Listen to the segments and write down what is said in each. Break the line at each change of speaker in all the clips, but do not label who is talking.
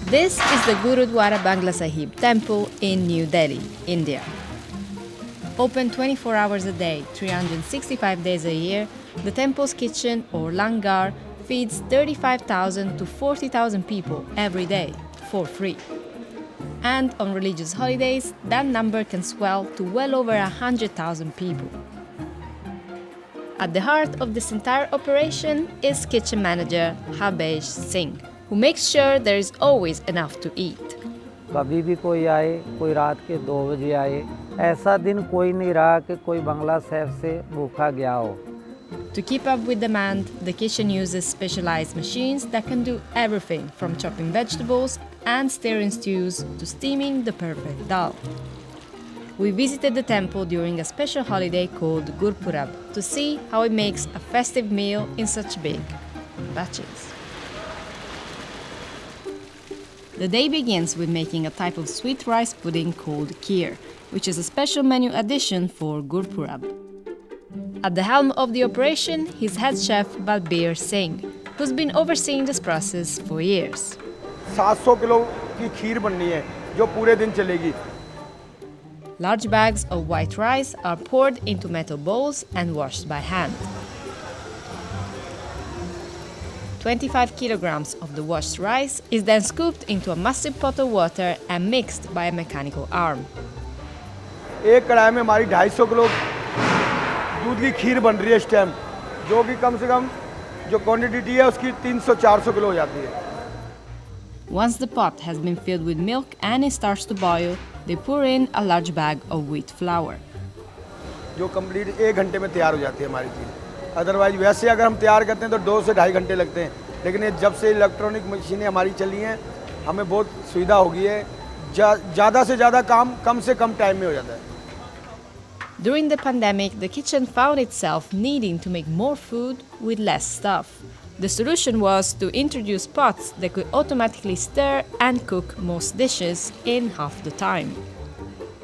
This is the Gurudwara Bangla Sahib temple in New Delhi, India. Open 24 hours a day, 365 days a year, the temple's kitchen, or langar, feeds 35,000 to 40,000 people every day, for free. And on religious holidays, that number can swell to well over 100,000 people. At the heart of this entire operation is kitchen manager Habesh Singh, who makes sure there is always enough to eat.
कभी भी कोई आए, कोई रात के 2 बजे आए, ऐसा दिन कोई नहीं रहा कि कोई बंगला साहब से भूखा गया हो.
To keep up with demand, the kitchen uses specialized machines that can do everything from chopping vegetables and stirring stews to steaming the perfect dal. We visited the temple during a special holiday called Gurpurab to see how it makes a festive meal in such big batches. The day begins with making a type of sweet rice pudding called kheer, which is a special menu addition for Gurpurab. At the helm of the operation, is head chef Balbir Singh, who's been overseeing this process for years.
700 kilo की खीर बननी है जो पूरे दिन चलेगी.
Large bags of white rice are poured into metal bowls and washed by hand. 25 kilograms of the washed rice is then scooped into a massive pot of water and mixed by a mechanical arm.
एक कढ़ाई में हमारी 250 kilo दूध की खीर बन रही है इस टाइम, जो कि कम से कम जो क्वांटिटी है उसकी 300-400 किलो हो जाती है.
Once the pot has been filled with milk and it starts to boil, they pour in a large bag of wheat flour.
जो कंप्लीट 1 घंटे में तैयार हो जाती है हमारी खीर. अदरवाइज वैसे अगर हम तैयार करते हैं तो 2 से 2.5 घंटे लगते हैं, लेकिन ये जब से इलेक्ट्रॉनिक मशीनें हमारी चली हैं हमें बहुत सुविधा हो गई है. ज़्यादा से ज़्यादा काम कम से कम टाइम में हो जाता है.
During the pandemic, the kitchen found itself needing to make more food with less stuff. The solution was to introduce pots that could automatically stir and cook most dishes in half the time.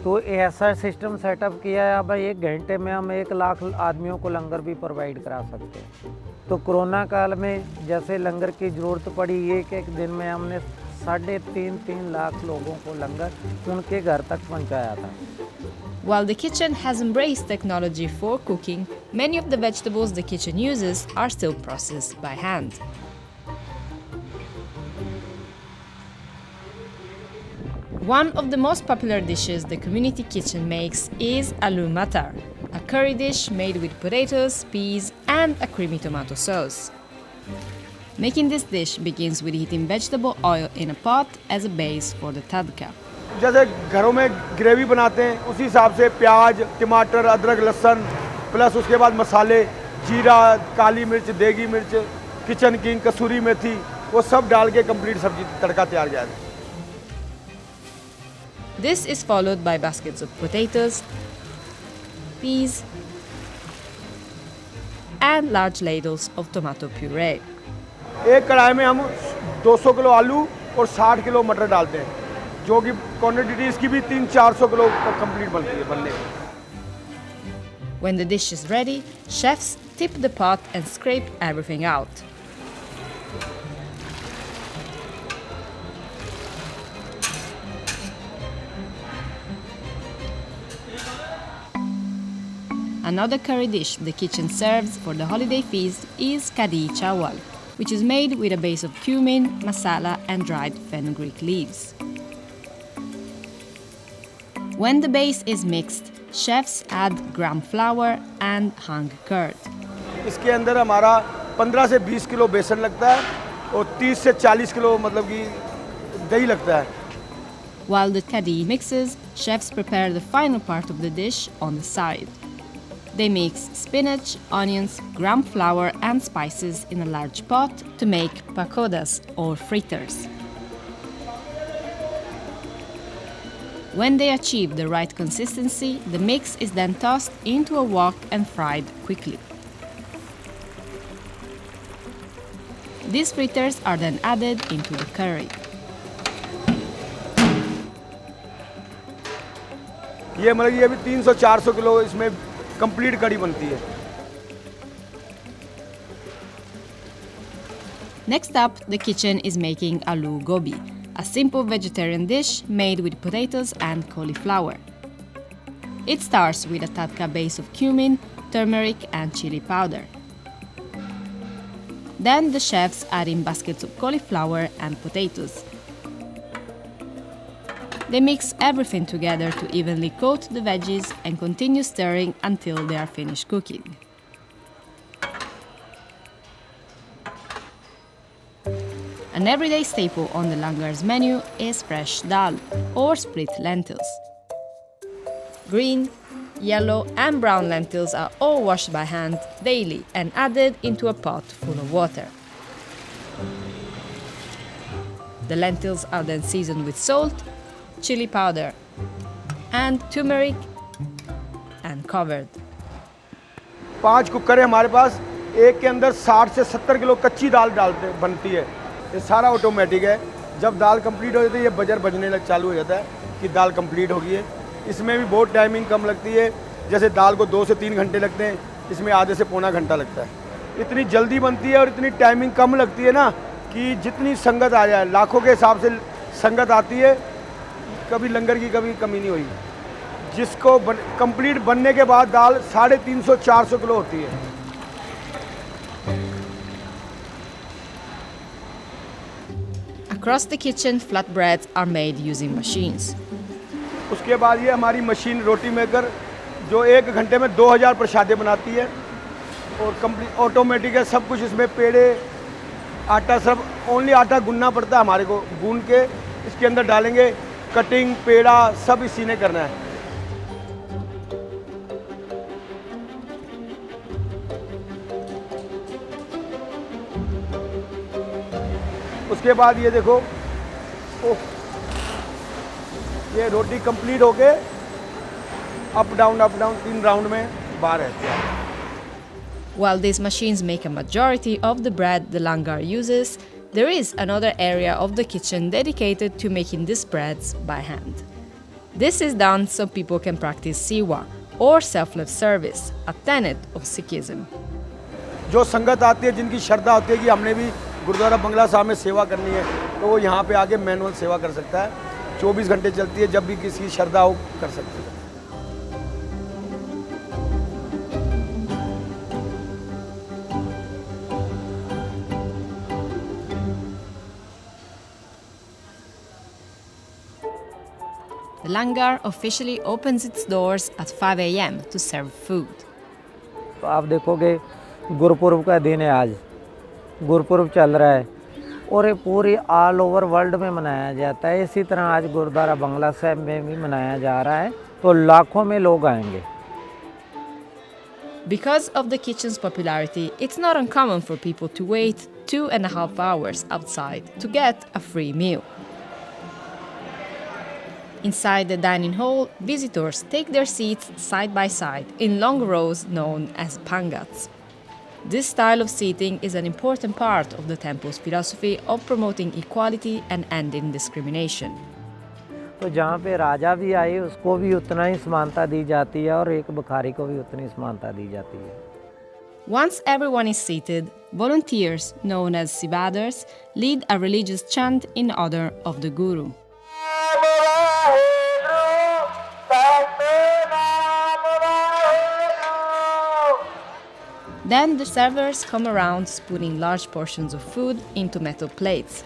तो ऐसा system setup किया है. अब 1 घंटे में हम 1 लाख आदमियों को लंगर भी प्रोवाइड करा सकते हैं. तो कोरोना काल में जैसे लंगर की ज़रूरत पड़ी, एक दिन में हमने 3.5 लाख लोगों को लंगर उनके घर तक पहुंचाया था.
While the kitchen has embraced technology for cooking, many of the vegetables the kitchen uses are still processed by hand. One of the most popular dishes the community kitchen makes is aloo matar, a curry dish made with potatoes, peas, and a creamy tomato sauce. Making this dish begins with heating vegetable oil in a pot as a base for the tadka.
जैसे घरों में gravy बनाते हैं उसी हिसाब से प्याज, टमाटर, अदरक, लहसुन प्लस उसके बाद मसाले, जीरा, काली मिर्च, देगी मिर्च, किचन किंग, कसूरी मेथी, वो सब डाल के कंप्लीट सब्जी तड़का तैयार किया जाता है.
This is followed by baskets of potatoes, peas, and large ladles of tomato puree.
एक कढ़ाई में हम 200 किलो आलू और 60 किलो मटर डालते हैं, जो कि क्वांटिटी इसकी भी 300-400 किलो तक कंप्लीट बनती है बनने में.
When the dish is ready, chefs tip the pot and scrape everything out. Another curry dish the kitchen serves for the holiday feast is kadi chawal, which is made with a base of cumin, masala, and dried fenugreek leaves. When the base is mixed, chefs add gram flour and hang curd.
इसके अंदर हमारा 15 से 20 kilo बेसन लगता है और 30 से 40 kilo मतलब कि दही लगता है.
While the kadi mixes, chefs prepare the final part of the dish on the side. They mix spinach, onions, gram flour, and spices in a large pot to make pakodas or fritters. When they achieve the right consistency, the mix is then tossed into a wok and fried quickly. These fritters are then added into the curry.
ये मतलब ये भी 300-400 kilo इसमें complete कड़ी बनती है.
Next up, the kitchen is making aloo gobi, a simple vegetarian dish made with potatoes and cauliflower. It starts with a tadka base of cumin, turmeric and chili powder. Then the chefs add in baskets of cauliflower and potatoes. They mix everything together to evenly coat the veggies and continue stirring until they are finished cooking. An everyday staple on the langar's menu is fresh dal, or split lentils. Green, yellow and brown lentils are all washed by hand daily and added into a pot full of water. The lentils are then seasoned with salt, chili powder and turmeric and covered.
5 cooker है हमारे पास, एक के अंदर 60 से 70 kilo कच्ची दाल बनती है। ये सारा ऑटोमेटिक है। जब दाल कंप्लीट हो जाती है ये बजर बजने चालू हो जाता है कि दाल कंप्लीट हो गई है। इसमें भी बहुत टाइमिंग कम लगती है, जैसे दाल को 2 से 3 घंटे लगते हैं, इसमें आधे से पौना घंटा लगता है। इतनी जल्दी बनती है और इतनी टाइमिंग कम लगती है ना कि जितनी संगत आ जाए, लाखों के हिसाब से संगत आती है, कभी लंगर की कभी कमी नहीं हुई। जिसको कंप्लीट बनने के बाद दाल 350-400 किलो होती है।
Across the kitchen, flatbreads are made using machines.
उसके बाद ये हमारी मशीन रोटी मेकर जो 1 घंटे में 2000 प्रसादें बनाती है और कंप्लीट ऑटोमेटिक है। सब कुछ इसमें पेड़े, आटा, सब ओनली आटा गूंदना पड़ता है हमारे को। गूंद के इसके अंदर डालेंगे, कटिंग, पेड़ा सब इसी ने करना है। उसके बाद ये देखो, ये रोटी कंप्लीट हो के अप डाउन 3 राउंड में बाहर रहती है।
While these machines make a majority of the bread the langar uses, there is another area of the kitchen dedicated to making these breads by hand. This is done so people can practice sewa, or self-love service, a tenet of Sikhism.
जो संगत आती है, जिनकी श्रद्धा होती है कि हमने भी गुरुद्वारा बंगला साहब में सेवा करनी है, तो वो यहाँ पे आके मैनुअल सेवा कर सकता है। 24 घंटे चलती है, जब भी किसी की श्रद्धा हो कर सकते हैं।
The langar officially opens its doors at 5 a.m. to serve food.
तो आप देखोगे गुरुपुरब का दिन है आज, गुरुपुरब चल रहा है और ये पूरी ऑल ओवर वर्ल्ड में मनाया जाता है। इसी तरह आज गुरुद्वारा बंगला साहब में भी मनाया जा रहा है, तो लाखों में लोग आएंगे।
Because of the kitchen's popularity, it's not uncommon for people to wait 2.5 hours outside to get a free meal. Inside the dining hall, visitors take their seats side by side in long rows known as pangats. This style of seating is an important part of the temple's philosophy of promoting equality and ending discrimination.
तो जहाँ पे राजा भी आए उसको भी उतना ही समानता दी जाती है और एक भिखारी को भी उतनी समानता दी जाती है।
Once everyone is seated, volunteers, known as sivadars, lead a religious chant in honor of the guru. Then the servers come around spooning large portions of food into metal plates.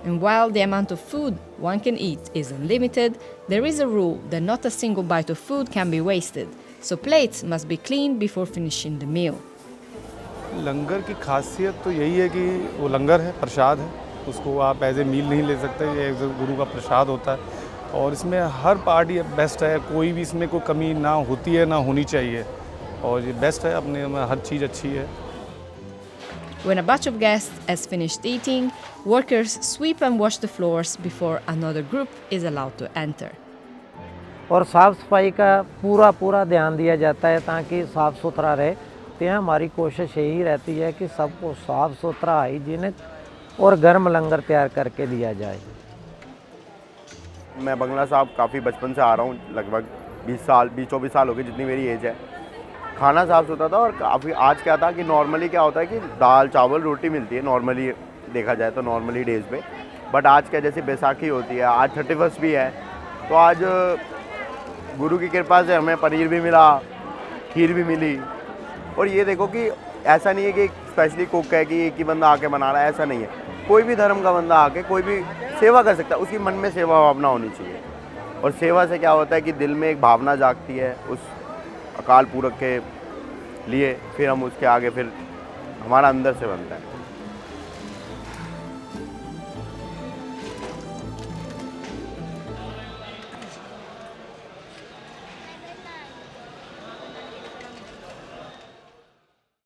And while the amount of food one can eat is unlimited, there is a rule that not a single bite of food can be wasted, so plates must be cleaned before finishing the meal.
लंगर की खासियत तो यही है कि वो लंगर है, प्रसाद है, उसको आप एज ए मील नहीं ले सकते, ये गुरु का प्रसाद होता है और इसमें हर पार्टी बेस्ट है, कोई भी इसमें कोई कमी ना होती है ना होनी चाहिए और ये बेस्ट है, अपने में हर चीज़ अच्छी है।
When a batch of guests has finished eating, workers sweep and wash the floors before another group is allowed to enter.
और साफ़ सफाई का पूरा ध्यान दिया जाता है ताकि साफ़ सुथरा रहे। तो हमारी कोशिश यही रहती है कि सबको साफ़ सुथरा, हाइजीनिक और गर्म लंगर तैयार करके दिया जाए।
मैं बंगला साहब काफ़ी बचपन से आ रहा हूँ, लगभग 20-24 साल हो गए जितनी मेरी एज है। खाना साफ़ सुथरा था और काफ़ी आज क्या था कि नॉर्मली क्या होता है कि दाल चावल रोटी मिलती है नॉर्मली देखा जाए तो नॉर्मली डेज़ पे। बट आज क्या, जैसे बैसाखी होती है, आज 31 भी है, तो आज गुरु की कृपा से हमें पनीर भी मिला, खीर भी मिली। और ये देखो कि ऐसा नहीं है कि स्पेशली कुक है कि एक ही बंदा आके बना रहा है, ऐसा नहीं है। कोई भी धर्म का बंदा आके कोई भी सेवा कर सकता है, उसकी मन में सेवा भावना होनी चाहिए। और सेवा से क्या होता है कि दिल में एक भावना जागती है उस अकाल पुरख के लिए, फिर हम उसके आगे फिर हमारा अंदर से बनता है।